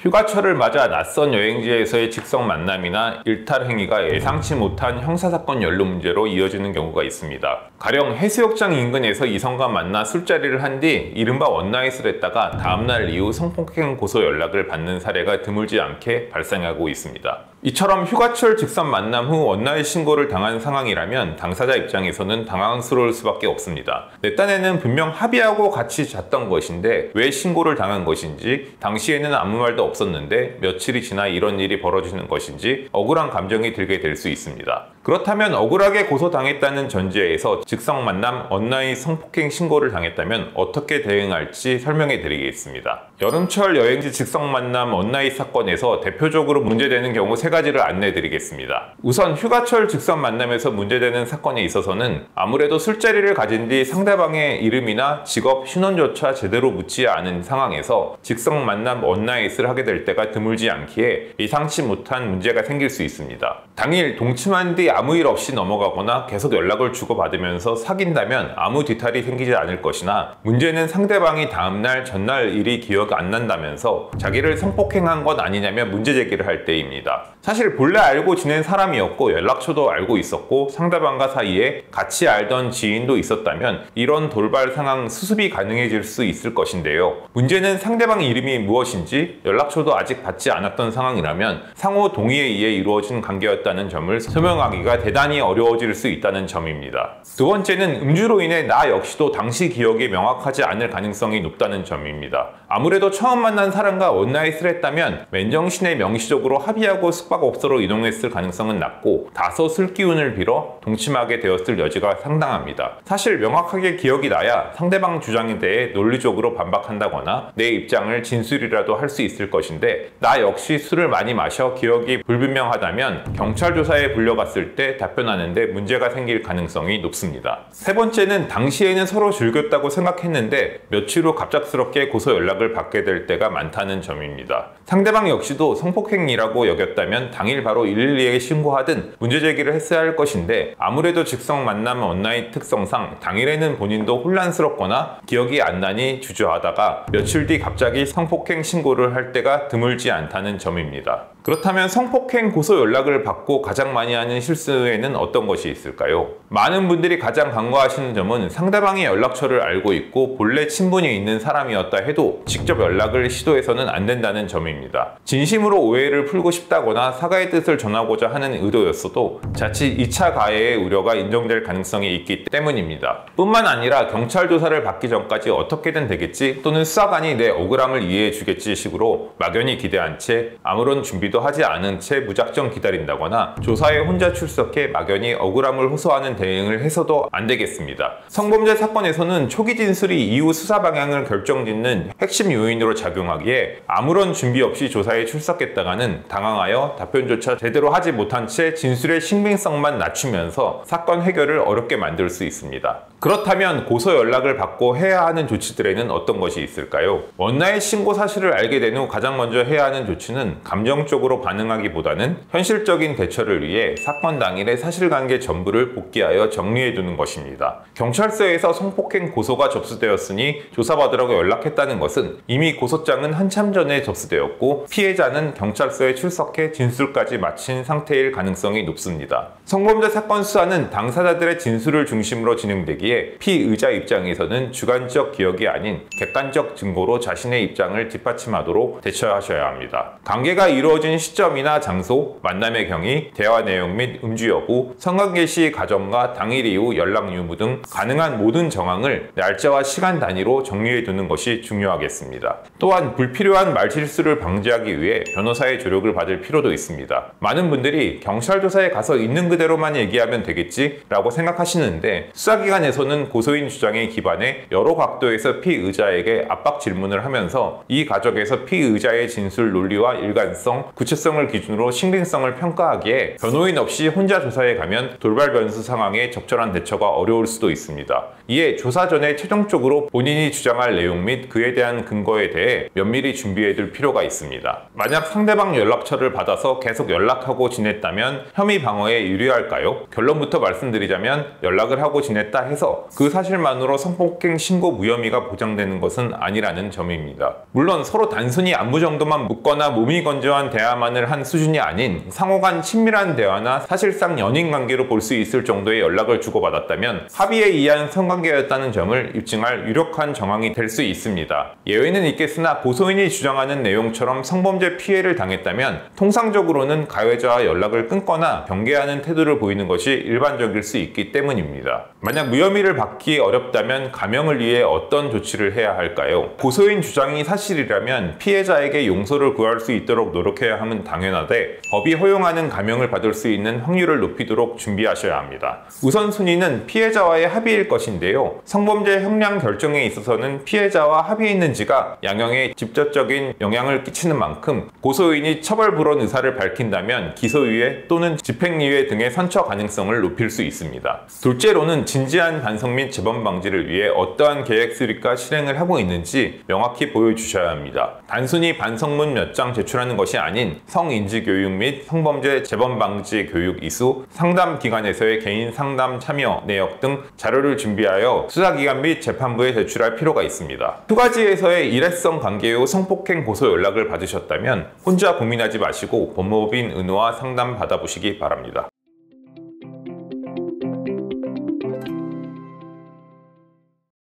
휴가철을 맞아 낯선 여행지에서의 직성 만남이나 일탈 행위가 예상치 못한 형사사건 연루 문제로 이어지는 경우가 있습니다. 가령 해수욕장 인근에서 이성과 만나 술자리를 한 뒤 이른바 원나잇을 했다가 다음날 이후 성폭행 고소 연락을 받는 사례가 드물지 않게 발생하고 있습니다. 이처럼 휴가철 직선 만남 후 원나잇 신고를 당한 상황이라면 당사자 입장에서는 당황스러울 수밖에 없습니다. 내 딴에는 분명 합의하고 같이 잤던 것인데 왜 신고를 당한 것인지, 당시에는 아무 말도 없었는데 며칠이 지나 이런 일이 벌어지는 것인지 억울한 감정이 들게 될 수 있습니다. 그렇다면 억울하게 고소당했다는 전제에서 직성 만남 원나잇 성폭행 신고를 당했다면 어떻게 대응할지 설명해 드리겠습니다. 여름철 여행지 직성 만남 원나잇 사건에서 대표적으로 문제되는 경우 세 가지를 안내해 드리겠습니다. 우선 휴가철 직선 만남에서 문제되는 사건에 있어서는 아무래도 술자리를 가진 뒤 상대방의 이름이나 직업, 신원조차 제대로 묻지 않은 상황에서 직성 만남 원나잇을 하게 될 때가 드물지 않기에 예상치 못한 문제가 생길 수 있습니다. 당일 동침한 뒤 아무 일 없이 넘어가거나 계속 연락을 주고받으면서 사귄다면 아무 뒤탈이 생기지 않을 것이나, 문제는 상대방이 다음날 전날 일이 기억 안 난다면서 자기를 성폭행한 것 아니냐며 문제 제기를 할 때입니다. 사실 본래 알고 지낸 사람이었고 연락처도 알고 있었고 상대방과 사이에 같이 알던 지인도 있었다면 이런 돌발 상황 수습이 가능해질 수 있을 것인데요. 문제는 상대방 이름이 무엇인지 연락처도 아직 받지 않았던 상황이라면 상호 동의에 의해 이루어진 관계였다는 점을 설명하기가 대단히 어려워질 수 있다는 점입니다. 두 번째는 음주로 인해 나 역시도 당시 기억이 명확하지 않을 가능성이 높다는 점입니다. 아무래도 처음 만난 사람과 원나잇을 했다면 맨정신에 명시적으로 합의하고 숙박업소로 이동했을 가능성은 낮고 다소 술기운을 빌어 동침하게 되었을 여지가 상당합니다. 사실 명확하게 기억이 나야 상대방 주장에 대해 논리적으로 반박한다거나 내 입장을 진술이라도 할 수 있을 것인데, 나 역시 술을 많이 마셔 기억이 불분명하다면 경찰 조사에 불려갔을 때 답변하는데 문제가 생길 가능성이 높습니다. 세 번째는 당시에는 서로 즐겼다고 생각했는데 며칠 후 갑작스럽게 고소 연락을 받게 될 때가 많다는 점입니다. 상대방 역시도 성폭행이라고 여겼다면 당일 바로 112에 신고하든 문제 제기를 했어야 할 것인데, 아무래도 직성 만남 원나잇 특성상 당일에는 본인도 혼란스럽거나 기억이 안 나니 주저하다가 며칠 뒤 갑자기 성폭행 신고를 할 때가 드물지 않다는 점입니다. 그렇다면 성폭행 고소 연락을 받고 가장 많이 하는 실수에는 어떤 것이 있을까요? 많은 분들이 가장 간과하시는 점은 상대방의 연락처를 알고 있고 본래 친분이 있는 사람이었다 해도 직접 연락을 시도해서는 안 된다는 점입니다. 진심으로 오해를 풀고 싶다거나 사과의 뜻을 전하고자 하는 의도였어도 자칫 2차 가해의 우려가 인정될 가능성이 있기 때문입니다. 뿐만 아니라 경찰 조사를 받기 전까지 어떻게든 되겠지, 또는 수사관이 내 억울함을 이해해 주겠지 식으로 막연히 기대한 채 아무런 준비도 하지 않은 채 무작정 기다린다거나 조사에 혼자 출석해 막연히 억울함을 호소하는 대응을 해서도 안 되겠습니다. 성범죄 사건에서는 초기 진술이 이후 수사 방향을 결정짓는 핵심 요인으로 작용하기에 아무런 준비 없이 조사에 출석했다가는 당황하여 답변조차 제대로 하지 못한 채 진술의 신빙성만 낮추면서 사건 해결을 어렵게 만들 수 있습니다. 그렇다면 고소 연락을 받고 해야 하는 조치들에는 어떤 것이 있을까요? 원나잇 신고 사실을 알게 된 후 가장 먼저 해야 하는 조치는 감정적으로 반응하기보다는 현실적인 대처를 위해 사건 당일의 사실관계 전부를 복기하여 정리해두는 것입니다. 경찰서에서 성폭행 고소가 접수되었으니 조사받으라고 연락했다는 것은 이미 고소장은 한참 전에 접수되었고 피해자는 경찰서에 출석해 진술까지 마친 상태일 가능성이 높습니다. 성범죄 사건 수사는 당사자들의 진술을 중심으로 진행되기에 피의자 입장에서는 주관적 기억이 아닌 객관적 증거로 자신의 입장을 뒷받침하도록 대처하셔야 합니다. 관계가 이루어진 시점이나 장소, 만남의 경위, 대화 내용 및 음주 여부, 성관계 시 가정과 당일 이후 연락 유무 등 가능한 모든 정황을 날짜와 시간 단위로 정리해두는 것이 중요하겠습니다. 또한 불필요한 말실수를 방지하기 위해 변호사의 조력을 받을 필요도 있습니다. 많은 분들이 경찰 조사에 가서 있는 그대로만 얘기하면 되겠지 라고 생각하시는데, 수사기관에서는 고소인 주장에 기반해 여러 각도에서 피의자에게 압박 질문을 하면서 이 과정에서 피의자의 진술 논리와 일관성, 구체성을 기준으로 신빙성을 평가하기에 변호인 없이 혼자 조사에 가면 돌발 변수 상황에 적절한 대처가 어려울 수도 있습니다. 이에 조사 전에 최종적으로 본인이 주장할 내용 및 그에 대한 근거에 대해 면밀히 준비해둘 필요가 있습니다. 만약 상대방 연락처를 받아서 계속 연락하고 지냈다면 혐의 방어에 유리할까요? 결론부터 말씀드리자면 연락을 하고 지냈다 해서 그 사실만으로 성폭행 신고 무혐의가 보장되는 것은 아니라는 점입니다. 물론 서로 단순히 안부 정도만 묻거나 몸이 건조한 대화만을 한 수준이 아닌 상호간 친밀한 대화나 사실상 연인 관계로 볼 수 있을 정도의 연락을 주고받았다면 합의에 의한 성관계였다는 점을 입증할 유력한 정황이 될 수 있습니다. 예외는 있겠으나 고소인이 주장하는 내용처럼 성범죄 피해를 당했다면 통상적으로는 가해자와 연락을 끊거나 경계하는 태도를 보이는 것이 일반적일 수 있기 때문입니다. 만약 무혐의를 받기 어렵다면 감형을 위해 어떤 조치를 해야 할까요? 고소인 주장이 사실이라면 피해자에게 용서를 구할 수 있도록 노력해야 함은 당연하되 법이 허용하는 감형을 받을 수 있는 확률을 높이도록 준비하셔야 합니다. 우선순위는 피해자와의 합의일 것인데요. 성범죄 형량 결정에 있어서는 피해자와 합의했는지가 양형에 직접적인 영향을 끼치는 만큼 고소인이 처벌불원 의사를 밝힌다면 기소유예 또는 집행유예 등의 선처 가능성을 높일 수 있습니다. 둘째로는 진지한 반성 및 재범 방지를 위해 어떠한 계획 수립과 실행을 하고 있는지 명확히 보여주셔야 합니다. 단순히 반성문 몇 장 제출하는 것이 아닌 성인지 교육 및 성범죄 재범 방지 교육 이수, 상담기관에서의 개인 상담 참여 내역 등 자료를 준비하여 수사기관 및 재판부에 제출할 필요가 있습니다. 휴가지에서의 일회성 관계 후 성폭행 고소 연락을 받으셨다면 혼자 고민하지 마시고 법무법인 은호와 상담 받아보시기 바랍니다.